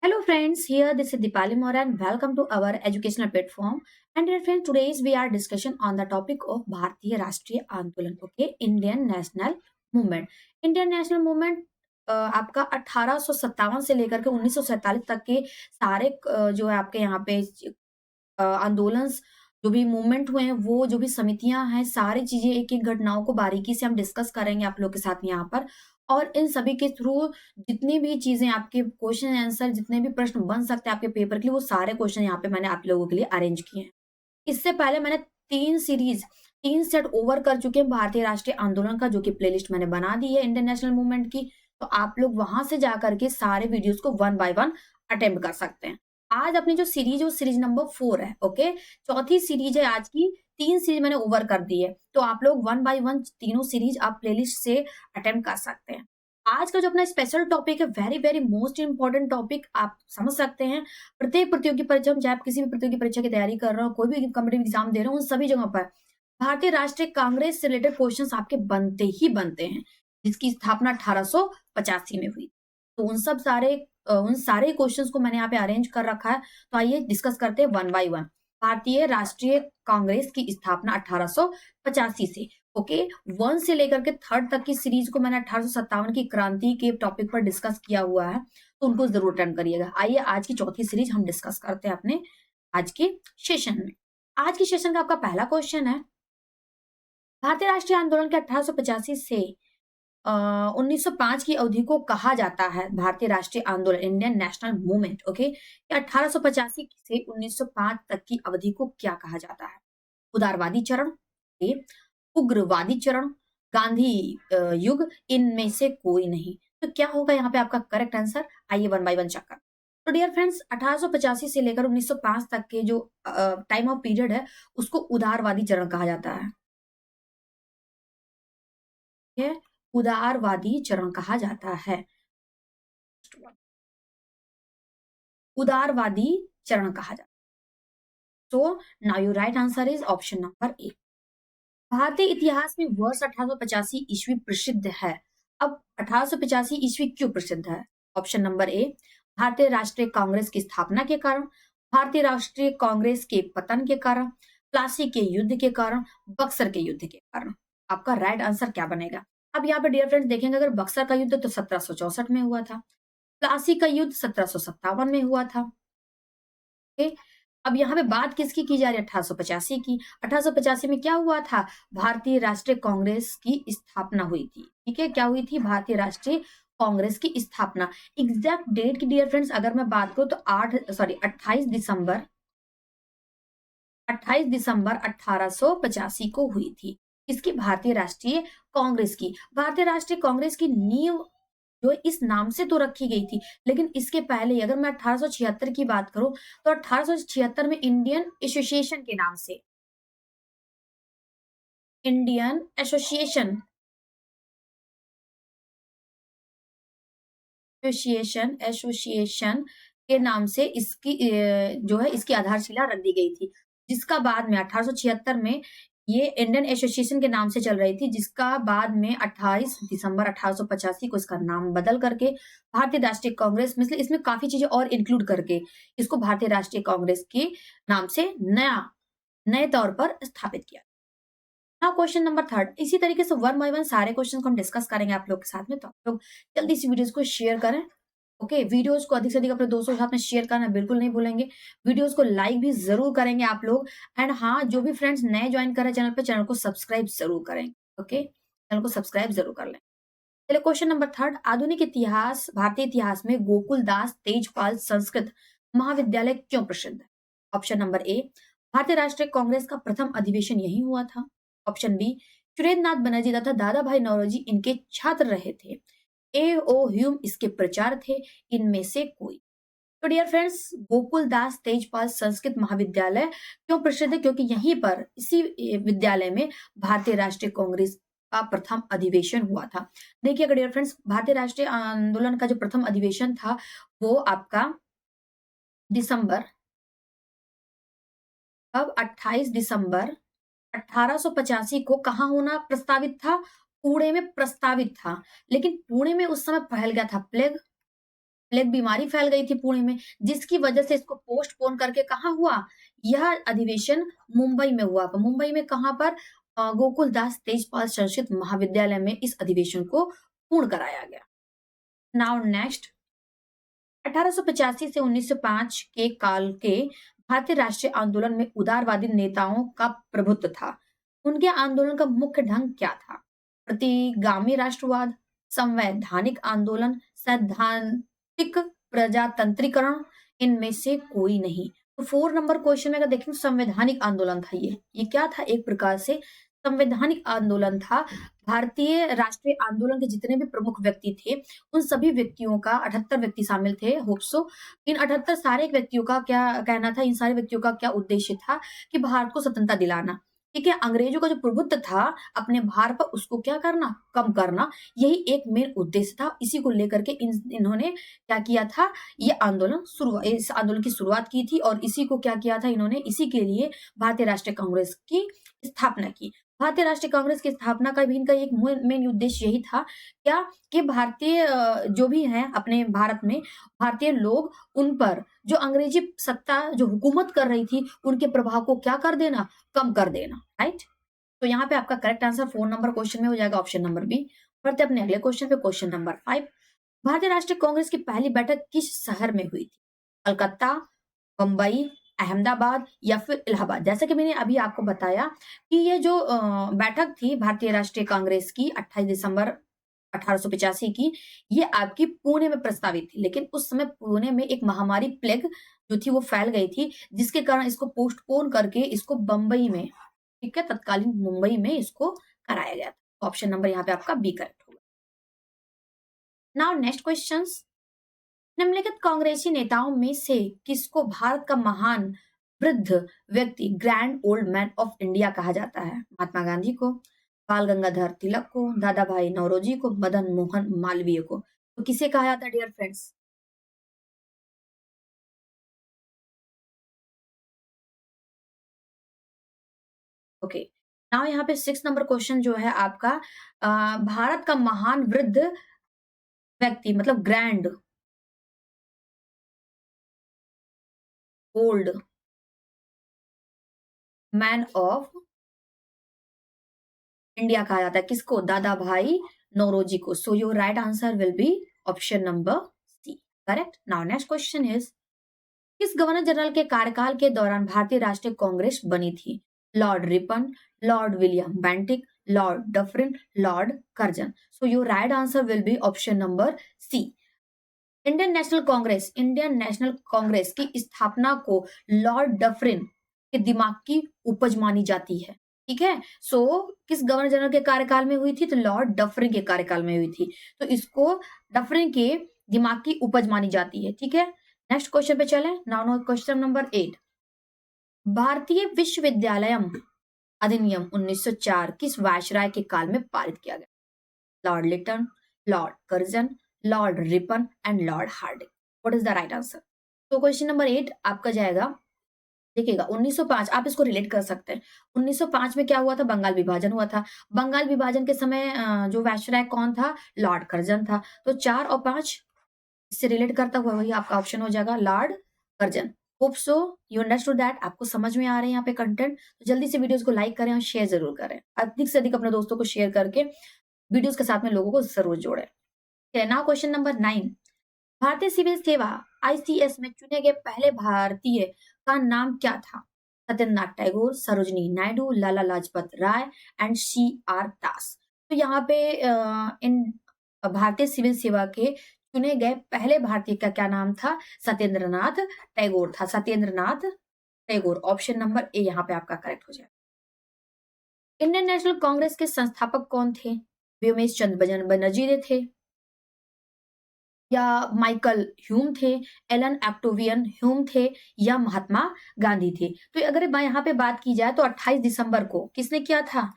Hello friends, here this is Dipali Mora and welcome to our educational platform. And dear friends, today's we are discussion on the topic of Bharatiya Rashtriya Andolan, okay, Indian National Movement. Indian National Movement आपका 1857 से लेकर के 1947 तक के सारे जो है आपके यहाँ पे आंदोलन जो भी मूवमेंट हुए हैं वो जो भी समितियां हैं सारी चीजें एक-एक घटनाओं को बारीकी से हम डिस्कस करेंगे आप लोग के साथ यहाँ पर और इन सभी के थ्रू जितनी भी चीजें आपके क्वेश्चन आंसर जितने भी प्रश्न बन सकते हैं आपके पेपर के लिए वो सारे क्वेश्चन यहाँ पे मैंने आप लोगों के लिए अरेंज किए हैं। इससे पहले मैंने 3 सेट ओवर कर चुके हैं भारतीय राष्ट्रीय आंदोलन का जो कि प्लेलिस्ट मैंने बना दी है इंडियन नेशनल मूवमेंट की। तो आप लोग वहां से जाकर के सारे वीडियोस को वन बाय वन अटेम्प्ट कर सकते हैं। आज अपनी जो सीरीज है वो सीरीज नंबर 4 है, ओके। चौथी सीरीज है आज की, 3 सीरीज मैंने ओवर कर दी है। तो आप लोग वन बाय वन तीनों सीरीज आप प्लेलिस्ट से अटेम्प्ट कर सकते हैं। आज का जो अपना स्पेशल टॉपिक है very very most important topic आप समझ सकते हैं। प्रत्येक प्रतियोगी परीक्षा में चाहे आप किसी भी प्रतियोगी परीक्षा की तैयारी कर रहे हो कोई भी कॉम्पिटिटिव एग्जाम दे रहे हो उन सभी जगहों पर भारतीय राष्ट्रीय कांग्रेस से रिलेटेड क्वेश्चंस आपके बनते ही बनते हैं, जिसकी स्थापना 1885 में हुई। तो उन सारे क्वेश्चंस को मैंने यहाँ पे अरेंज कर रखा है। तो आइए डिस्कस करते हैं वन बाय वन। भारतीय राष्ट्रीय कांग्रेस की स्थापना 1885 से, ओके। 1 से लेकर के 3rd तक की सीरीज को मैंने 1857 की क्रांति के टॉपिक पर डिस्कस किया हुआ है, तो उनको जरूर अटेंड करिएगा। आइए आज की चौथी सीरीज हम डिस्कस करते हैं अपने आज के सेशन में। आज के सेशन का आपका पहला क्वेश्चन है, भारतीय राष्ट्रीय आंदोलन के 1885 से 1905 की अवधि को कहा जाता है भारतीय राष्ट्रीय आंदोलन इंडियन नेशनल मूवमेंट, ओके। 1885 से 1905 तक की अवधि को क्या कहा जाता है? उदारवादी चरण, ए, उग्रवादी चरण, गांधी युग, इनमें से कोई नहीं। तो क्या होगा यहाँ पे आपका करेक्ट आंसर? आइए वन बाय वन चेक कर। तो डियर फ्रेंड्स 1885 से लेकर 1905 तक के जो टाइम ऑफ पीरियड है उसको उदारवादी चरण कहा जाता है। ठीक है, उदारवादी चरण कहा जाता है। उदारवादी चरण कहा जाता है। So now your right answer is option number A. भारतीय इतिहास में वर्ष 1885 ईस्वी प्रसिद्ध है। अब 1885 ईस्वी क्यों प्रसिद्ध है? ऑप्शन नंबर ए, भारतीय राष्ट्रीय कांग्रेस की स्थापना के कारण, भारतीय राष्ट्रीय कांग्रेस के पतन के कारण, प्लासी के युद्ध के कारण, बक्सर के युद्ध के कारण। आपका राइट आंसर क्या बनेगा? अब यहाँ पे डियर फ्रेंड्स देखेंगे, अगर बक्सर का युद्ध तो 1764 में हुआ था, प्लासी का युद्ध 1757 में हुआ था, ओके। अब यहाँ पे बात किसकी की जा रही है? 1885 की। 1885 में क्या हुआ था? भारतीय राष्ट्रीय कांग्रेस की स्थापना हुई थी। ठीक है, क्या हुई थी? भारतीय राष्ट्रीय कांग्रेस की स्थापना। एग्जैक्ट डेट की डियर फ्रेंड्स अगर मैं बात करूं तो 28 दिसंबर 1885 को हुई थी। इसकी भारतीय राष्ट्रीय कांग्रेस की। भारतीय राष्ट्रीय कांग्रेस की नींव जो इस नाम से तो रखी गई थी, लेकिन इसके पहले अगर मैं 1876 की बात करूं तो 1876 में इंडियन एसोसिएशन के नाम से, इंडियन एसोसिएशन के नाम से इसकी जो है इसकी आधारशिला रख दी गई थी, जिसका बाद में 1876 में ये इंडियन एसोसिएशन के नाम से चल रही थी, जिसका बाद में 28 दिसंबर 1885 को इसका नाम बदल करके भारतीय राष्ट्रीय कांग्रेस, मतलब इसमें काफी चीजें और इंक्लूड करके इसको भारतीय राष्ट्रीय कांग्रेस के नाम से नए तौर पर स्थापित किया। नाउ क्वेश्चन नंबर 3, इसी तरीके से वन बाय वन सारे क्वेश्चन को हम डिस्कस करेंगे आप लोग के साथ में। तो आप लोग जल्दी से वीडियोस को शेयर करें, ओके। वीडियोस को अधिक से अधिक अपने दोस्तों के साथ में शेयर करना बिल्कुल नहीं भूलेंगे। वीडियोस को लाइक भी जरूर करेंगे आप लोग। एंड हाँ, जो भी फ्रेंड्स नए ज्वाइन कर रहे हैं चैनल पे, चैनल को सब्सक्राइब जरूर करें, ओके। चैनल को सब्सक्राइब जरूर कर लें। चलिए क्वेश्चन नंबर 3, आधुनिक इतिहास, भारतीय इतिहास में गोकुलदास तेजपाल संस्कृत महाविद्यालय क्यों प्रसिद्ध है? ऑप्शन नंबर ए, भारतीय राष्ट्रीय कांग्रेस का प्रथम अधिवेशन यही हुआ था। ऑप्शन बी, सुरेंद्रनाथ बनर्जी तथा दादा भाई नौरोजी इनके छात्र रहे थे। ए ओ ह्यूम इसके प्रचार थे, इनमें से कोई। तो डियर फ्रेंड्स गोकुलदास तेजपाल संस्कृत महाविद्यालय क्यों प्रसिद्ध है? क्योंकि यहीं पर इसी विद्यालय में भारतीय राष्ट्रीय कांग्रेस का प्रथम अधिवेशन हुआ था। देखिए अगर डियर फ्रेंड्स भारतीय राष्ट्रीय आंदोलन का जो प्रथम अधिवेशन था वो आपका दिसंबर, अब 28 दिसंबर 1885 को कहाँ होना प्रस्तावित था? पुणे में प्रस्तावित था, लेकिन पुणे में उस समय फैल गया था प्लेग, प्लेग बीमारी फैल गई थी पुणे में, जिसकी वजह से इसको पोस्टपोन करके कहाँ हुआ? यह अधिवेशन मुंबई में हुआ। तो मुंबई में कहाँ पर? गोकुल दास तेजपाल संस्कृत महाविद्यालय में इस अधिवेशन को पूर्ण कराया गया। नाउ नेक्स्ट, 1885 से 1905 के काल के भारतीय राष्ट्रीय आंदोलन में उदारवादी नेताओं का प्रभुत्व था। उनके आंदोलन का मुख्य ढंग क्या था? प्रतिगामी राष्ट्रवाद, संवैधानिक आंदोलन, सैद्धांतिक प्रजातंत्रीकरण, इनमें से कोई नहीं। तो 4 नंबर क्वेश्चन में अगर देखें तो संवैधानिक आंदोलन था ये क्या था? एक प्रकार से संवैधानिक आंदोलन था। भारतीय राष्ट्रीय आंदोलन के जितने भी प्रमुख व्यक्ति थे, उन सभी व्यक्तियों का 78 व्यक्ति शामिल थे, होप सो। इन 78 सारे व्यक्तियों का क्या कहना था? इन सारे व्यक्तियों का क्या उद्देश्य था? कि भारत को स्वतंत्रता दिलाना। ठीक है, अंग्रेजों का जो प्रभुत्व था अपने भारत पर, उसको क्या करना? कम करना। यही एक मेन उद्देश्य था। इसी को लेकर के इन्होंने क्या किया था? ये आंदोलन इस आंदोलन की शुरुआत की थी और इसी को क्या किया था इन्होंने? इसी के लिए भारतीय राष्ट्रीय कांग्रेस की स्थापना की। भारतीय राष्ट्रीय कांग्रेस की स्थापना का भी इनका एक मेन उद्देश्य यही था क्या? कि भारतीय जो भी हैं अपने भारत में, भारतीय लोग, उन पर जो अंग्रेजी सत्ता जो हुकूमत कर रही थी, उनके प्रभाव को क्या कर देना? कम कर देना। राइट? तो यहाँ पे आपका करेक्ट आंसर 4 नंबर क्वेश्चन में हो जाएगा, ऑप्शन नंबर बी। बढ़ते अपने अगले क्वेश्चन पे, क्वेश्चन नंबर 5। भारतीय राष्ट्रीय कांग्रेस की पहली बैठक किस शहर में हुई थी? कलकत्ता, बंबई, अहमदाबाद या फिर इलाहाबाद? जैसे कि मैंने अभी आपको बताया कि ये जो बैठक थी भारतीय राष्ट्रीय कांग्रेस की 28 दिसंबर 1885 की, ये आपकी पुणे में प्रस्तावित थी। लेकिन उस समय पुणे में एक महामारी प्लेग जो थी वो फैल गई थी, जिसके कारण इसको पोस्टपोन करके इसको बंबई में, ठीक है, तत्कालीन मुंबई में इसको कराया गया था। ऑप्शन नंबर यहाँ पे आपका बी करेक्ट होगा। Now next questions. निम्नलिखित कांग्रेसी नेताओं में से किसको भारत का महान वृद्ध व्यक्ति, grand old man of India कहा जाता है? महात्मा गांधी को, बाल गंगाधर तिलक को, दादा भाई नौरोजी को, मदन मोहन मालवीय को? तो किसे कहा जाता है डियर फ्रेंड्स? ओके, नाउ यहाँ पे 6 नंबर क्वेश्चन जो है आपका, भारत का महान वृद्ध व्यक्ति मतलब grand old man of India कहा जाता है किसको? दादा भाई नौरोजी को। So your right answer will be option number C. Correct. Now next question is, किस गवर्नर जनरल के कार्यकाल के दौरान भारतीय राष्ट्रीय कांग्रेस बनी थी? Lord Ripon, Lord William Bentinck, Lord Dufferin, Lord Curzon? So your right answer will be option number C. Indian National Congress की स्थापना को लॉर्ड डफरिन के दिमाग की उपज मानी जाती है। ठीक है, सो किस गवर्नर जनरल के कार्यकाल में हुई थी? तो लॉर्ड डफरिन के कार्यकाल में हुई थी। तो इसको डफरिन के दिमाग की उपज मानी जाती है। ठीक है, नेक्स्ट क्वेश्चन पे चले। Now question number 8। भारतीय विश्वविद्यालय अधिनियम 1904 किस वायसराय के काल में पारित किया गया? Lord Lytton, Lord Curzon, Lord Ripon and Lord Hardinge? What is the right answer? तो क्वेश्चन नंबर 8 आपका जाएगा, देखिएगा 1905, आप इसको रिलेट कर सकते हैं। 1905 में क्या हुआ था? बंगाल विभाजन हुआ था। बंगाल विभाजन के समय जो वायसराय कौन था? लॉर्ड कर्जन था। तो 4 और 5 इससे रिलेट करता हुआ वही आपका ऑप्शन हो जाएगा, Lord Curzon. Hope so you understood that. आपको समझ में आ रहे हैं यहाँ पे कंटेंट? तो जल्दी से वीडियोस को लाइक करें और शेयर जरूर करें। अधिक से अधिक अपने दोस्तों को शेयर करके वीडियोस के साथ में लोगों को जरूर जोड़ें। Now question number 9। भारतीय सिविल सेवा आईसीएस में चुने गए पहले भारतीय का नाम क्या था? Satyendranath Tagore, Sarojini Naidu, Lala Lajpat Rai and C R दास? तो यहाँ पे इन भारतीय सिविल सेवा के चुने गए पहले भारतीय का क्या नाम था? सत्येंद्रनाथ टैगोर था। Satyendranath Tagore, option number A यहाँ पे आपका करेक्ट हो जाएगा। इंडियन नेशनल कांग्रेस के संस्थापक कौन थे? व्योमेश चंद्र बनर्जी थे, या माइकल ह्यूम थे, एलन ऑक्टेवियन ह्यूम थे, या महात्मा गांधी थे? तो अगर यहाँ पे बात की जाए तो 28 दिसंबर को किसने किया था?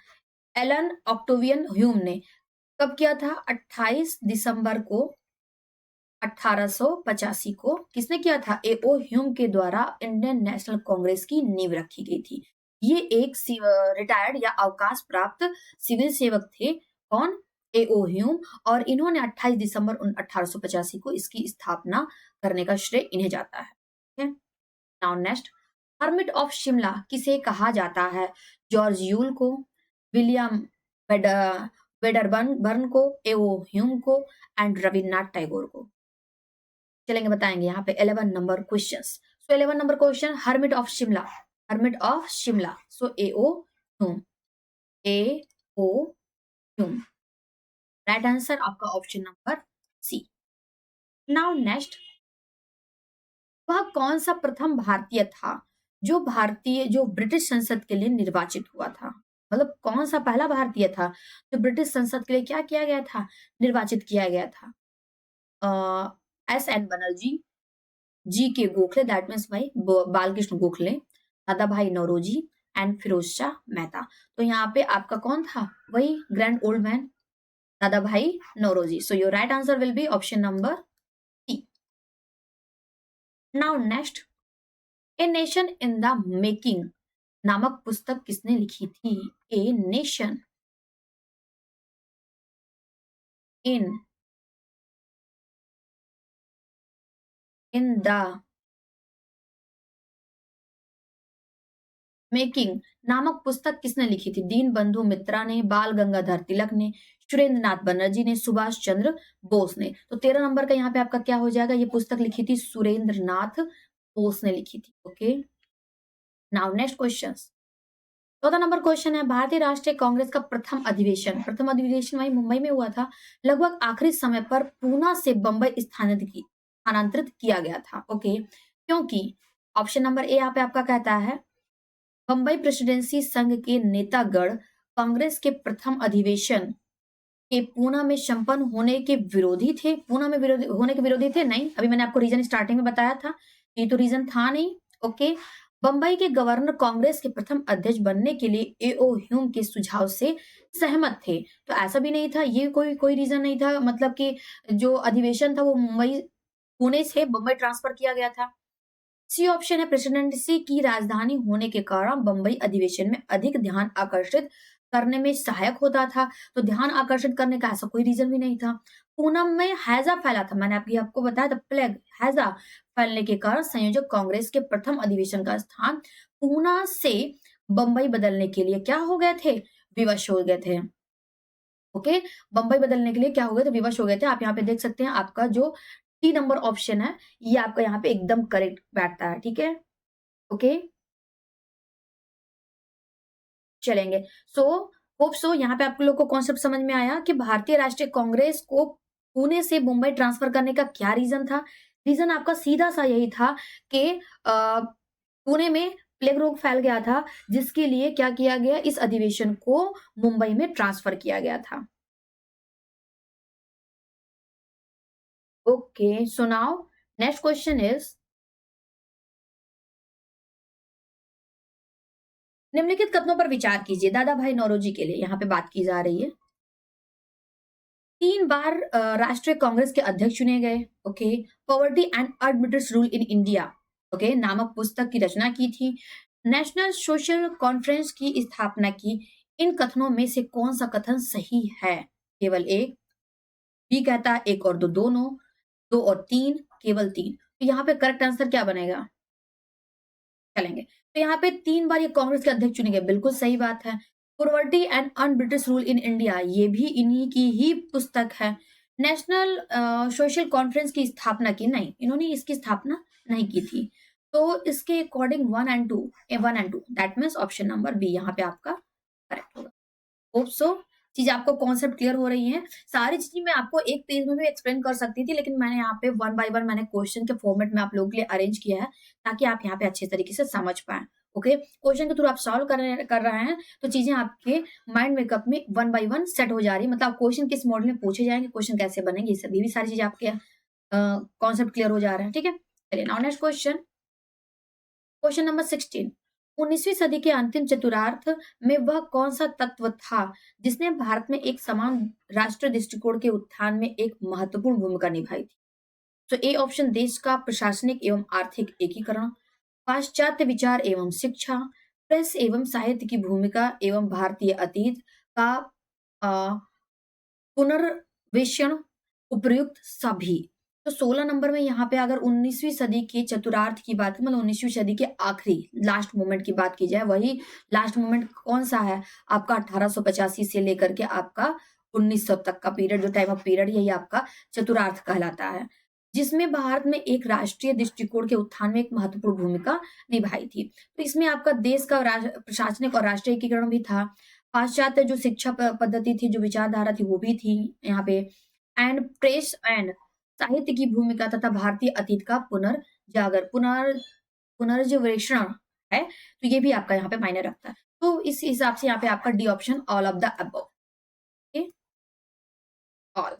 एलन ऑक्टेवियन ह्यूम ने। कब किया था? 28 दिसंबर को 1885 को किसने किया था? एओ ह्यूम के द्वारा इंडियन नेशनल कांग्रेस की नींव रखी गई थी। ये एक रिटायर्ड या अवकाश प्राप्त सिविल सेवक थे। कौन? एओ ह्यूम, और इन्होंने 28 दिसंबर 1885 को इसकी स्थापना करने का श्रेय इन्हें जाता है। ठीक है। Now next, hermit of Shimla किसे कहा जाता है? जॉर्ज यूल को, विलियम वेड- वेडरबर्न बर्न को, एओ ह्यूम को, एंड रविन्द्रनाथ टैगोर को। चलेंगे बताएंगे यहाँ पे 11 number question. So 11 number question, hermit of Shimla, hermit of Shimla, so AO Hume, AO Hume. Right answer आपका option number C. Now next, वह कौन सा प्रथम भारतीय था जो ब्रिटिश संसद के लिए निर्वाचित हुआ था? मतलब कौन सा पहला भारतीय था जो ब्रिटिश संसद के लिए क्या किया गया था, निर्वाचित किया गया था? एस एन बनर्जी, जी के गोखले, दैट मीन्स भाई बालकृष्ण गोखले, दादा भाई नौरोजी, एंड फिरोज शाह मेहता। तो यहाँ पे आपका कौन था? वही grand old man, Dadabhai Naoroji. So your right answer will be option number C. Now next, a nation in the making नामक पुस्तक किसने लिखी थी? A nation in in the making नामक पुस्तक किसने लिखी थी? दीन बंधु मित्रा ने, बाल गंगाधर तिलक ने, सुरेंद्र नाथ बनर्जी ने, सुभाष चंद्र बोस ने। तो 13 नंबर का यहाँ पे आपका क्या हो जाएगा? ये पुस्तक लिखी थी सुरेंद्र नाथ बोस ने लिखी थी। Okay, now next question. 14 number question है, भारतीय राष्ट्रीय कांग्रेस का प्रथम अधिवेशन वही मुंबई में हुआ था। लगभग आखिरी समय पर पूना से बंबई स्थानांतरित किया गया था। ओके, क्योंकि ऑप्शन नंबर ए यहाँ पे आपका कहता है बंबई प्रेसिडेंसी संघ के नेतागण कांग्रेस के प्रथम अधिवेशन के पूना में संपन्न होने के विरोधी थे। पूना में विरोधी होने के विरोधी थे? नहीं, अभी मैंने आपको रीजन स्टार्टिंग में बताया था, ये तो रीजन था नहीं। ओके, बंबई के गवर्नर कांग्रेस के प्रथम अध्यक्ष बनने के लिए एओ ह्यूम के सुझाव से सहमत थे। तो ऐसा भी नहीं था, ये कोई कोई रीजन नहीं था, मतलब कि जो अधिवेशन था वो पुणे से बंबई ट्रांसफर किया गया था। सी ऑप्शन है, प्रेसिडेंसी की राजधानी होने के कारण बंबई अधिवेशन में अधिक ध्यान आकर्षित करने में सहायक होता था। तो ध्यान आकर्षित करने का ऐसा कोई रीजन भी नहीं था। पूनम में हैजा फैला था, मैंने आपको बताया था, प्लेग हैजा फैलने के कारण संयोजक कांग्रेस के प्रथम अधिवेशन का स्थान पूना से बंबई बदलने के लिए क्या हो गए थे? विवश हो गए थे। ओके, बंबई बदलने के लिए क्या हो गए थे? विवश हो गए थे। आप यहाँ पे देख सकते हैं, आपका जो टी नंबर ऑप्शन है ये आपका यहाँ पे एकदम करेक्ट बैठता है। ठीक है, ओके, चलेंगे। सो होप सो यहाँ पे आप लोग को कॉन्सेप्ट समझ में आया कि भारतीय राष्ट्रीय कांग्रेस को पुणे से मुंबई ट्रांसफर करने का क्या रीजन था। रीजन आपका सीधा सा यही था कि पुणे में प्लेग रोग फैल गया था, जिसके लिए क्या किया गया, इस अधिवेशन को मुंबई में ट्रांसफर किया गया था। Okay, so now next question is, निम्नलिखित कथनों पर विचार कीजिए। दादा भाई नौरोजी के लिए यहाँ पे बात की जा रही है। 3 बार राष्ट्रीय कांग्रेस के अध्यक्ष चुने गए। Okay, poverty and arbitrage rule in India, okay, नामक पुस्तक की रचना की थी। नेशनल सोशल कॉन्फ्रेंस की स्थापना की। इन कथनों में से कौन सा कथन सही है? केवल एक, बी कहता है एक और दो दोनों, दो और तीन, केवल तीन। तो यहाँ पे करेक्ट आंसर क्या बनेगा? चलेंगे, तो यहाँ पे 3 बार ये कांग्रेस के अध्यक्ष चुने गए, बिल्कुल सही बात है। Poverty and un British rule in India, ये भी इन्हीं की ही पुस्तक है। नेशनल सोशल कॉन्फ्रेंस की स्थापना की, नहीं, इन्होंने इसकी स्थापना नहीं की थी। तो इसके according one and two, that means option number B यहाँ पे आपका करेक्ट होगा। होप सो चीज आपको कॉन्सेप्ट क्लियर हो रही है। सारी चीजें मैं आपको एक पेज में भी एक्सप्लेन कर सकती थी, लेकिन मैंने यहाँ पे वन बाय वन मैंने क्वेश्चन के फॉर्मेट में आप लोगों के लिए अरेंज किया है, ताकि आप यहाँ पे अच्छे तरीके से समझ पाए। ओके, क्वेश्चन के थ्रू आप सॉल्व कर रहे हैं, तो चीजें आपके माइंड मेकअप में वन बाय वन सेट हो जा रही है। मतलब क्वेश्चन किस मॉडल में पूछे जाएंगे, क्वेश्चन कैसे बनेंगे, ये सभी भी सारी चीजें आपके कॉन्सेप्ट क्लियर हो जा रहे हैं। ठीक है, चलिए now next question, question number 16। 19वीं सदी के अंतिम चतुर्थार्ध में वह कौन सा तत्व था जिसने भारत में एक समान राष्ट्र दृष्टिकोण के उत्थान में एक महत्वपूर्ण भूमिका निभाई थी? तो ए ऑप्शन, देश का प्रशासनिक एवं आर्थिक एकीकरण, पाश्चात्य विचार एवं शिक्षा, प्रेस एवं साहित्य की भूमिका एवं भारतीय अतीत का पुनर्वेशन, उपयुक्त सभी। तो 16 नंबर में यहाँ पे अगर 19वीं सदी के चतुर्थार्ध की बात मतलब 19वीं सदी के आखिरी लास्ट मोमेंट की बात की जाए, वही लास्ट मोमेंट कौन सा है आपका 1885 से लेकर के आपका 1900 तक का पीरियड, जो टाइम ऑफ पीरियड यही आपका चतुर्थार्ध कहलाता है, जिसमें भारत में एक राष्ट्रीय दृष्टिकोण के उत्थान में एक महत्वपूर्ण भूमिका निभाई थी। तो इसमें आपका देश का प्रशासनिक और राष्ट्रीय एकीकरण भी था। पाश्चात्य जो शिक्षा पद्धति थी, जो विचारधारा थी वो भी थी यहाँ पे, एंड प्रेस एंड साहित्य की भूमिका तथा भारतीय अतीत का पुनर्जवेक्षण है। तो ये भी आपका यहाँ पे मायने रखता है। तो इस हिसाब से यहाँ पे आपका D option all of the above, okay, all.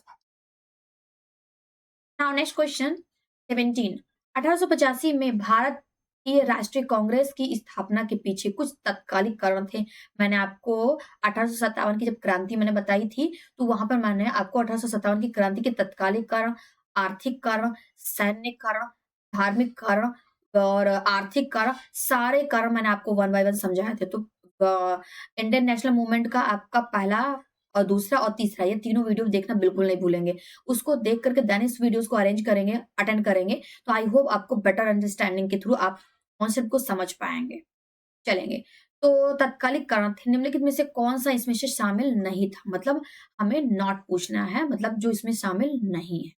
Now next question 17। 1885 में भारतीय राष्ट्रीय कांग्रेस की स्थापना के पीछे कुछ तत्कालिक कारण थे। मैंने आपको 1857 की जब क्रांति मैंने बताई थी, तो वहां पर मैंने आपको 1857 की क्रांति के तत्कालिक कारण, आर्थिक कारण, सैन्य कारण, धार्मिक कारण और आर्थिक कारण, सारे कारण मैंने आपको वन बाय वन समझाए थे। तो इंडियन नेशनल मूवमेंट का आपका पहला और दूसरा और तीसरा, ये तीनों वीडियो देखना बिल्कुल नहीं भूलेंगे। उसको देख करके देन इस वीडियोस को अरेंज करेंगे, अटेंड करेंगे, तो आई होप आपको बेटर अंडरस्टैंडिंग के थ्रू आप कॉन्सेप्ट को समझ पाएंगे, चलेंगे। तो तत्कालिक कारण थे, निम्नलिखित में से कौन सा इसमें से शामिल नहीं था, मतलब हमें नॉट पूछना है, मतलब जो इसमें शामिल नहीं है,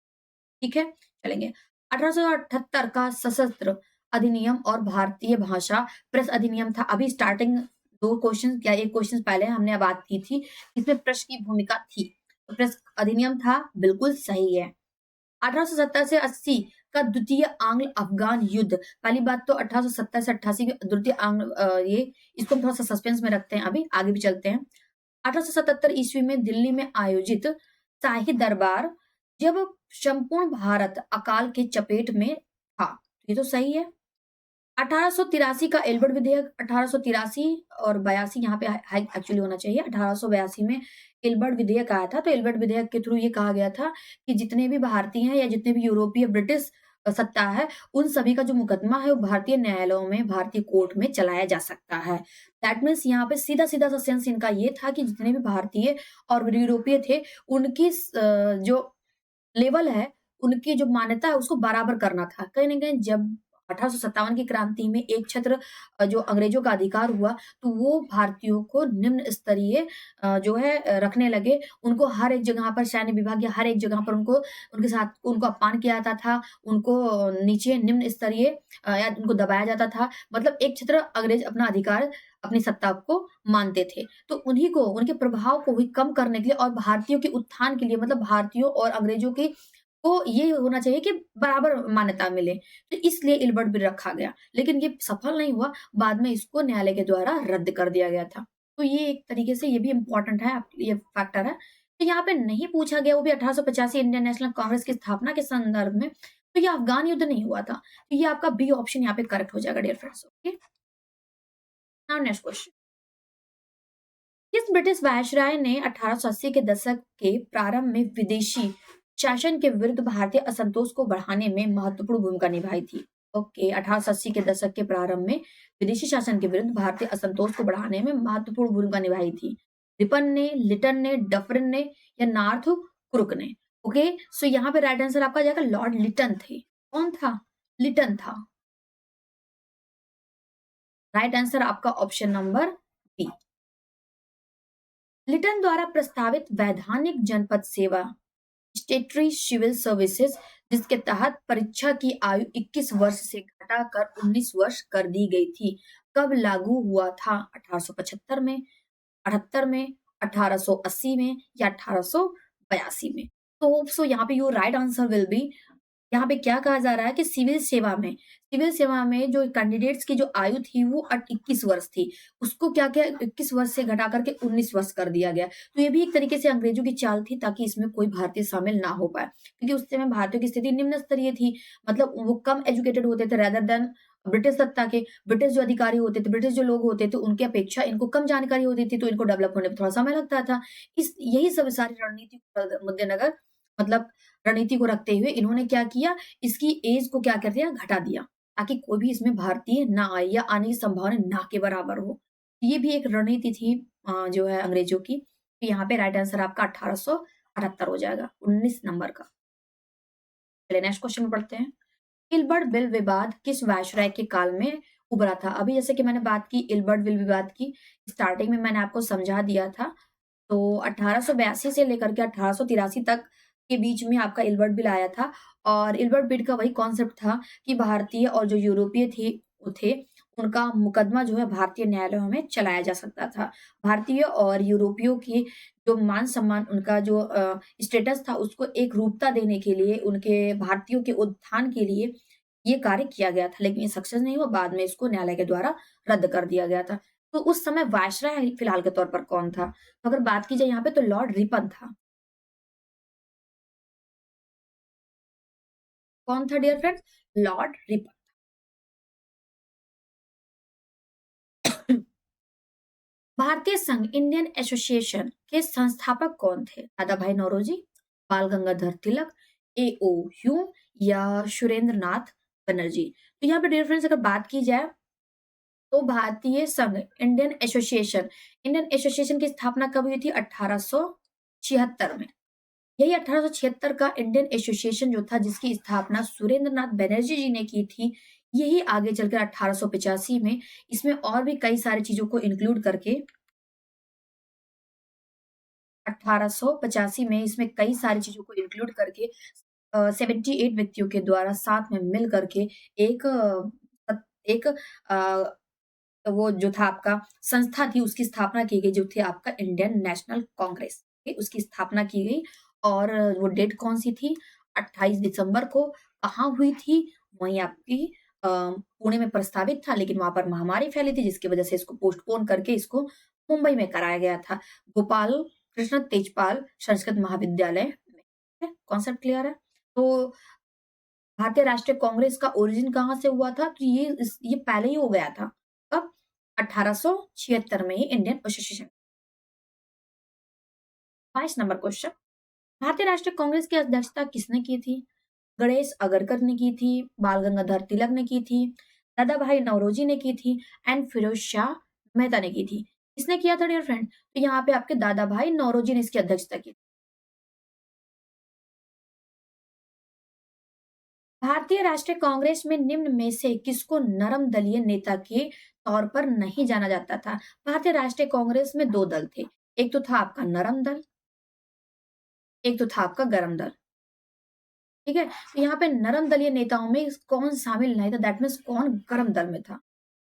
ठीक है, चलेंगे। 1878 का सशस्त्र अधिनियम और भारतीय भाषा प्रेस अधिनियम था। अभी स्टार्टिंग दो क्वेश्चन या एक क्वेश्चन पहले हमने बात की थी, इसमें प्रेस की भूमिका थी, तो प्रेस अधिनियम था, बिल्कुल सही है। 1870 से 80 का द्वितीय आंग्ल अफगान युद्ध, पहली बात तो 1870 से 88 के द्वितीय ये इसको हम थोड़ा सा सस्पेंस में रखते हैं, अभी आगे भी चलते हैं। 1877 ईस्वी में दिल्ली में आयोजित शाही दरबार, जब संपूर्ण भारत अकाल के चपेट में था, ये तो सही है। 1883 का एल्बर्ट विधेयक, 1883 और 82 यहाँ पे एक्चुअली होना चाहिए। 1882 में एल्बर्ट विधेयक आया था, तो एल्बर्ट विधेयक के थ्रू ये कहा गया था कि जितने भी भारतीय हैं या जितने भी यूरोपीय ब्रिटिश सत्ता है, उन सभी का जो मुकदमा है वो भारतीय न्यायालयों में, भारतीय कोर्ट में चलाया जा सकता है। दैट मीन्स यहाँ पे सीधा सीधा सा सेंस इनका ये था कि जितने भी भारतीय और यूरोपीय थे, उनकी जो लेवल है, उनकी जो मान्यता है उसको बराबर करना था। कहीं न कहीं जब 1857 की क्रांति में एक छत्र जो अंग्रेजों का अधिकार हुआ, तो वो भारतीयों को निम्न स्तरीय जो है रखने लगे। उनको हर एक जगह पर सैन्य विभाग या हर एक जगह पर उनको उनके साथ उनको अपमान किया जाता था, उनको नीचे निम्न स्तरीय या उनको दबाया जाता था। मतलब एक छत्र अंग्रेज अपना अधिकार, अपनी सत्ता को मानते थे। तो उन्हीं को, उनके प्रभाव को भी कम करने के लिए और भारतीयों के उत्थान के लिए, मतलब भारतीयों और अंग्रेजों की को ये होना चाहिए कि बराबर मान्यता मिले, तो इसलिए इल्बर्ट बिल रखा गया। लेकिन ये सफल नहीं हुआ, बाद में इसको न्यायालय के द्वारा रद्द कर दिया गया था। तो ये एक तरीके से ये भी इम्पोर्टेंट है, ये फैक्टर है। तो यहाँ पे नहीं पूछा गया, वो भी 1885 इंडियन नेशनल कांग्रेस की स्थापना के संदर्भ में, तो ये अफ़गान युद्ध नहीं हुआ था। तो ये आपका बी ऑप्शन यहाँ पे करेक्ट हो जाएगा dear friends, okay. Now next question. किस ब्रिटिश वायसराय ने 1880 के दशक के प्रारंभ में विदेशी शासन के विरुद्ध भारतीय असंतोष को बढ़ाने में महत्वपूर्ण भूमिका निभाई थी? ओके, 1880 के दशक के प्रारंभ में विदेशी शासन के विरुद्ध भारतीय असंतोष को बढ़ाने में महत्वपूर्ण भूमिका निभाई थी। रिपन ने, लिटन ने, डफरिन ने या नॉर्थ क्रुक ने? ओके, सो यहाँ पे राइट आंसर आपका जाएगा लॉर्ड लिटन थे। कौन था? लिटन था। राइट आंसर आपका ऑप्शन नंबर बी। लिटन द्वारा प्रस्तावित वैधानिक जनपद सेवा स्टेटरी सिविल सर्विसेज, जिसके तहत परीक्षा की आयु 21 वर्ष से घटाकर 19 वर्ष कर दी गई थी, कब लागू हुआ था? 1875 में, 78 में, 1880 में या 1882 में? तो यहाँ पे your right answer will B, यहाँ पे क्या कहा जा रहा है कि सिविल सेवा में जो कैंडिडेट्स की जो आयु थी वो 21 वर्ष थी, उसको क्या किया, 21 वर्ष से घटा करके 19 वर्ष कर दिया गया। तो ये भी एक तरीके से अंग्रेजों की चाल थी, ताकि इसमें कोई भारतीय शामिल ना हो पाए, क्योंकि उस समय भारतीयों की स्थिति निम्न स्तरीय थी, मतलब वो कम एजुकेटेड होते थे रेदर देन ब्रिटिश सत्ता के। ब्रिटिश जो अधिकारी होते थे, ब्रिटिश जो लोग होते थे, उनकी अपेक्षा इनको कम जानकारी होती थी, तो इनको डेवलप होने में थोड़ा समय लगता था। इस यही सब सारी रणनीति मद्देनजर, मतलब रणनीति को रखते हुए इन्होंने क्या किया, इसकी एज को क्या कर दिया, घटा दिया, ताकि कोई भी इसमें भारतीय ना आए या आने की संभावना ना के बराबर हो। ये भी एक रणनीति थी जो है अंग्रेजों की। तो यहाँ पे राइट आंसर आपका 1882 78 हो जाएगा, 19 नंबर का। चलिए नेक्स्ट क्वेश्चन में पढ़ते हैं। इल्बर्ट बिल विवाद किस वायसराय के काल में उभरा था? अभी जैसे कि मैंने बात की इल्बर्ट बिल विवाद की, स्टार्टिंग में मैंने आपको समझा दिया था। तो 1882 से लेकर के 1883 तक के बीच में आपका इल्बर्ट बिल आया था और इल्बर्ट बिल का वही कॉन्सेप्ट था कि भारतीय और जो यूरोपीय थे, उनका मुकदमा जो है भारतीय न्यायालयों में चलाया जा सकता था। भारतीय और यूरोपियों की जो मान-सम्मान उनका जो स्टेटस था उसको एक रूपता देने के लिए, उनके भारतीयों के उत्थान के लिए ये कार्य किया गया था, लेकिन ये सक्सेस नहीं हुआ, बाद में इसको न्यायालय के द्वारा रद्द कर दिया गया था। तो उस समय वायसराय फिलहाल के तौर पर कौन था? तो अगर बात की जाए यहाँ पे तो लॉर्ड रिपन था। कौन था डियर फ्रेंड्स? Lord Ripon. भारतीय संघ इंडियन एसोसिएशन के संस्थापक कौन थे? दादा भाई नौरोजी, बाल गंगाधर तिलक, ए.ओ. ह्यूम या सुरेंद्र नाथ बनर्जी? तो यहाँ पे डियर फ्रेंड्स अगर बात की जाए तो भारतीय संघ इंडियन एसोसिएशन की स्थापना कब हुई थी? 1876 में। यही 1876 का इंडियन एसोसिएशन जो था जिसकी स्थापना सुरेंद्र नाथ बनर्जी जी ने की थी, यही आगे चलकर 1885 में इसमें और भी कई सारी चीज़ों को इंक्लूड करके 1885 में इसमें कई सारी चीज़ों को इंक्लूड करके 78 व्यक्तियों के द्वारा साथ में मिल करके एक एक वो जो था आपका संस्था थी उसकी स्थापना की गई जो थी आपका इंडियन नेशनल कांग्रेस, ठीक? उसकी स्थापना की गई और वो डेट कौन-सी थी? 28 दिसंबर को। कहाँ हुई थी? वहीं आपकी पुणे में प्रस्तावित था लेकिन वहाँ पर महामारी फैली थी जिसकी वजह से इसको पोस्टपोन करके इसको मुंबई में कराया गया था। गोपाल कृष्ण तेजपाल संस्कृत महाविद्यालय में। ठीक है? कॉन्सेप्ट क्लियर है? तो भारतीय राष्ट्रीय कांग्रेस का ओरिजिन कहाँ से हुआ था? कि ये पहले ही हो गया था। कब? 1876 में ही इंडियन एसोसिएशन। 22 number question. भारतीय राष्ट्रीय कांग्रेस की अध्यक्षता किसने की थी? गणेश अगरकर ने की थी, बाल गंगाधर तिलक ने की थी, दादा भाई नौरोजी ने की थी एंड फिरोज शाह मेहता ने की थी। किसने किया था डियर फ्रेंड? तो यहाँ पे आपके दादा भाई नौरोजी ने इसकी अध्यक्षता की। भारतीय राष्ट्रीय कांग्रेस में निम्न में से किसको नरम दलीय नेता के तौर पर नहीं जाना जाता था? भारतीय राष्ट्रीय कांग्रेस में 2 दल थे। एक तो था आपका नरम दल, एक तो था आपका गरम दल। ठीक है? तो यहाँ पे नरम दलीय नेताओं में कौन शामिल नहीं था दैट मीन्स कौन गरम दल में था?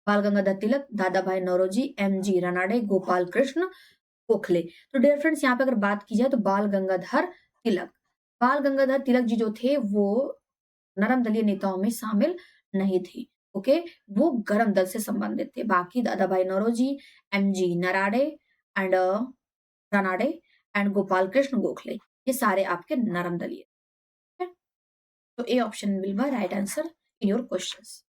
बाल गंगाधर तिलक, दादा भाई नौरोजी, एम.जी. रानाडे, गोपाल कृष्ण गोखले। तो डियर फ्रेंड्स यहाँ पे अगर बात की जाए तो बाल गंगाधर तिलक जी जो थे वो नरम दलीय नेताओं में शामिल नहीं थे। ओके? वो गरम दल से संबंधित थे। बाकी दादा भाई नौरोजी, एम.जी. रानाडे एंड गोपाल कृष्ण गोखले ये सारे आपके नरम दलीय। ठीक है? तो A option will be right answer in your questions.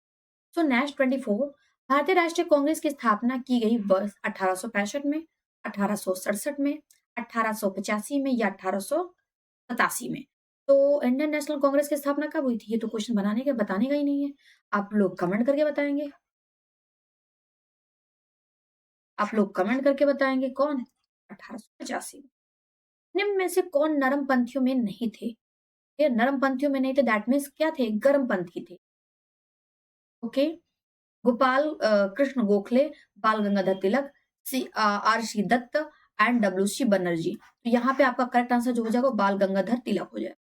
So next 24 भारतीय राष्ट्रीय कांग्रेस की स्थापना की गई वर्ष 1865 में, 1867 में, 1885 में या 1887 में। तो इंडियन नेशनल कांग्रेस की स्थापना कब हुई थी? ये तो क्वेश्चन बताने का ही नहीं है। आप लोग कमेंट करके बताएंगे। आप लोग कमेंट करके बताएंगे कौन? 1885 में। निम्न में से कौन नरम पंथियों में नहीं थे? ये नरम पंथियों में नहीं थे दैट मीन्स क्या थे? गर्म पंथी थे। ओके? कृष्ण गोखले, बाल गंगाधर तिलक, आर.सी. दत्त एंड डब्ल्यू.सी. बनर्जी। तो यहाँ पे आपका करेक्ट आंसर जो हो जाएगा वो बाल गंगाधर तिलक हो जाएगा।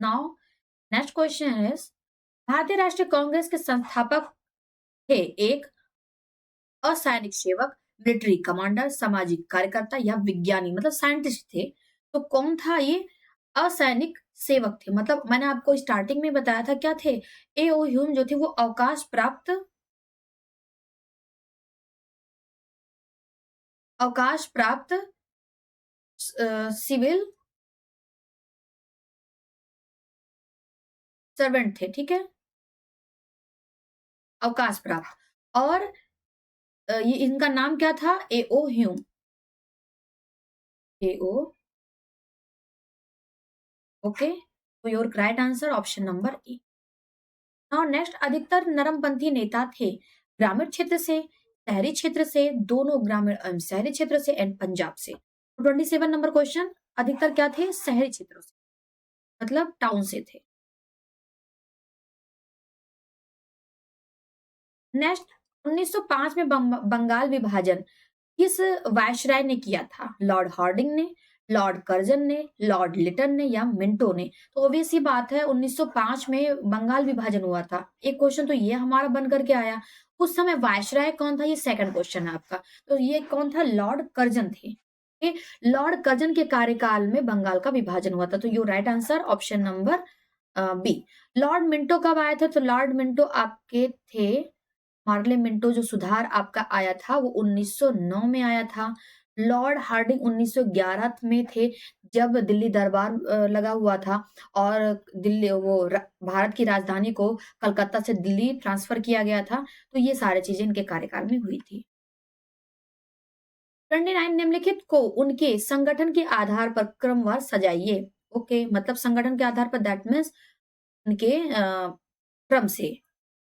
नाउ नेक्स्ट क्वेश्चन इज भारतीय राष्ट्रीय कांग्रेस के संस्थापक थे एक असैनिक सेवक, मिलिट्री कमांडर, सामाजिक कार्यकर्ता या विज्ञानी मतलब साइंटिस्ट थे। तो कौन था ये? असैनिक सेवक थे मतलब मैंने आपको स्टार्टिंग में बताया था क्या थे? ए.ओ. ह्यूम जो थे वो अवकाश प्राप्त सिविल सर्वेंट थे, ठीक है? अवकाश प्राप्त और ये इनका नाम क्या था? ए.ओ. ह्यूम। ए.ओ. ओके? तो your right answer option number A. Now next अधिकतर नरमपंथी नेता थे ग्रामीण क्षेत्र से शहरी क्षेत्र से, दोनों ग्रामीण एवं शहरी क्षेत्र से एंड पंजाब से। तो 27 नंबर क्वेश्चन अधिकतर क्या थे? शहरी क्षेत्रों से, मतलब टाउन से थे। नेक्स्ट, 1905 में बंगाल विभाजन किस वायसराय ने किया था? लॉर्ड हार्डिंग ने, लॉर्ड कर्जन ने, लॉर्ड लिटन ने या मिंटो ने? तो ऑब्वियस सी बात है, 1905 में बंगाल विभाजन हुआ था। एक क्वेश्चन तो ये हमारा बन करके आया। उस समय वायसराय कौन था? ये सेकंड क्वेश्चन है आपका। तो ये कौन था? लॉर्ड कर्जन थे। ओके, लॉर्ड कर्जन के कार्यकाल में बंगाल का विभाजन हुआ था। तो your right answer option number B. Lord Minto कब आए थे? तो लॉर्ड मिंटो आपके थे, पार्लियामेंटो जो सुधार आपका आया था वो 1909 में आया था। लॉर्ड हार्डिंग 1911 में थे, जब दिल्ली दरबार लगा हुआ था और दिल्ली वो भारत की राजधानी को कलकत्ता से दिल्ली ट्रांसफर किया गया था। तो ये सारी चीजें इनके कार्यकाल में हुई थी। 29 निम्नलिखित को उनके संगठन के आधार पर क्रमवार सजाइए। ओके, मतलब संगठन के आधार पर, दैट मीन्स उनके क्रम से।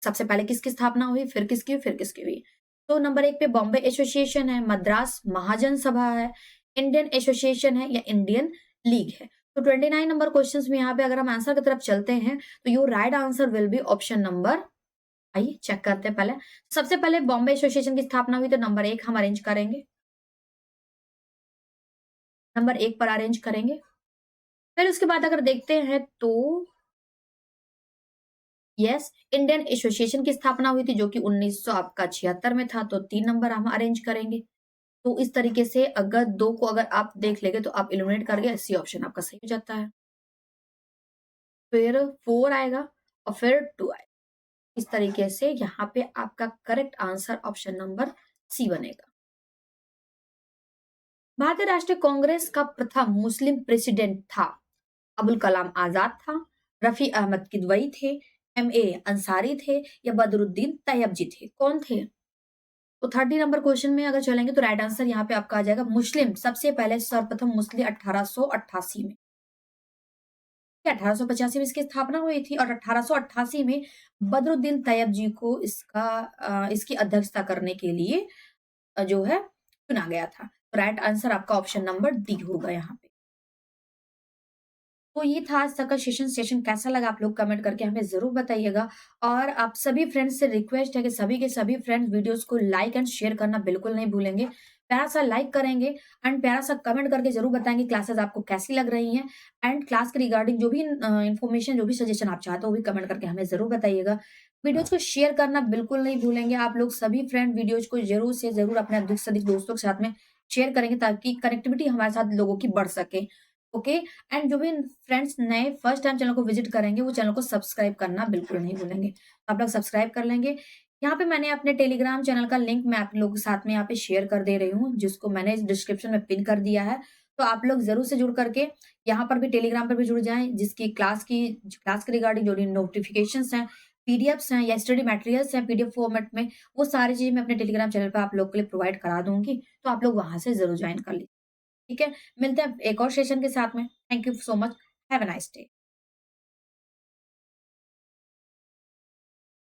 सबसे पहले किसकी स्थापना हुई, फिर किसकी हुई, फिर किसकी हुई। तो नंबर 1 पे बॉम्बे एसोसिएशन है, मद्रास महाजन सभा है, इंडियन एसोसिएशन है या इंडियन लीग है। तो 29 नंबर क्वेश्चंस में यहाँ पे अगर हम आंसर की तरफ चलते हैं तो your right answer will be option number, आइए चेक करते हैं पहले। सबसे पहले बॉम्बे एसोसिएशन की स्थापना हुई, तो नंबर 1 हम अरेंज करेंगे, नंबर 1 पर अरेंज करेंगे। फिर उसके बाद अगर देखते हैं तो यस, इंडियन एसोसिएशन की स्थापना हुई थी जो कि 1900 आपका 76 में था, तो 3 नंबर हम अरेंज करेंगे। तो इस तरीके से अगर 2 को अगर आप देख लेंगे तो आप एलिमिनेट करके सी ऑप्शन आपका सही हो जाता है। फिर 4 आएगा और फिर 2 आएगा। इस तरीके से यहाँ पे आपका correct answer option number C बनेगा। भारतीय राष्ट्रीय कांग्रेस का प्रथम मुस्लिम प्रेसिडेंट था? अबुल कलाम आजाद था, रफी अहमद किदवई थे, एम.ए. अंसारी थे या बदरुद्दीन तैयब जी थे? कौन थे? तो 30 नंबर क्वेश्चन में अगर चलेंगे तो राइट आंसर यहाँ पे आपका आ जाएगा मुस्लिम, सबसे पहले सर्वप्रथम मुस्लिम 1888 में। 1885 में इसकी स्थापना हुई थी और 1888 में बदरुद्दीन तैयब जी को इसकी अध्यक्षता करने के लिए जो है चुना गया था। तो राइट आंसर आपका ऑप्शन नंबर डी होगा यहाँ पे। तो ये था आज तक का सेशन कैसा लगा आप लोग कमेंट करके हमें ज़रूर बताइएगा। और आप सभी फ्रेंड्स से रिक्वेस्ट है कि सभी के सभी फ्रेंड्स वीडियोस को लाइक एंड शेयर करना बिल्कुल नहीं भूलेंगे। प्यारा सा लाइक करेंगे एंड प्यारा सा कमेंट करके ज़रूर बताएँगे क्लासेस आपको कैसी लग रही हैं एंड क्लास के रिगार्डिंग जो भी इन्फॉर्मेशन, जो भी सजेशन आप चाहते हो वो भी कमेंट करके हमें ज़रूर बताइएगा। वीडियोज़ को शेयर करना बिल्कुल नहीं भूलेंगे। आप लोग सभी फ्रेंड वीडियोज़ को ज़रूर से ज़रूर अपने अधिक से अधिक दोस्तों के साथ में शेयर करेंगे ताकि कनेक्टिविटी हमारे साथ लोगों की बढ़ सके। ओके, एंड जो भी फ्रेंड्स नए फर्स्ट टाइम चैनल को विजिट करेंगे वो चैनल को सब्सक्राइब करना बिल्कुल नहीं भूलेंगे। आप लोग सब्सक्राइब कर लेंगे। यहाँ पे मैंने अपने टेलीग्राम चैनल का लिंक मैं आप लोगों के साथ में यहाँ पे शेयर कर दे रही हूँ, जिसको मैंने इस डिस्क्रिप्शन में पिन कर दिया है। तो आप लोग ज़रूर से जुड़ करके यहाँ पर भी टेलीग्राम पर भी जुड़ जाएँ, जिसकी क्लास के रिगार्डिंग जो भी नोटिफ़िकेशंस हैं, पीडीएफ्स हैं या स्टडी मटेरियल्स हैं पीडीएफ फॉर्मेट में, वो सारी चीज़ें मैं अपने टेलीग्राम चैनल पे आप लोग के लिए प्रोवाइड करा दूँगी। तो आप लोग वहाँ से ज़रूर जॉइन कर लीजिए। ठीक है? मिलते हैं एक और सेशन के साथ में। Thank you so much. Have a nice day.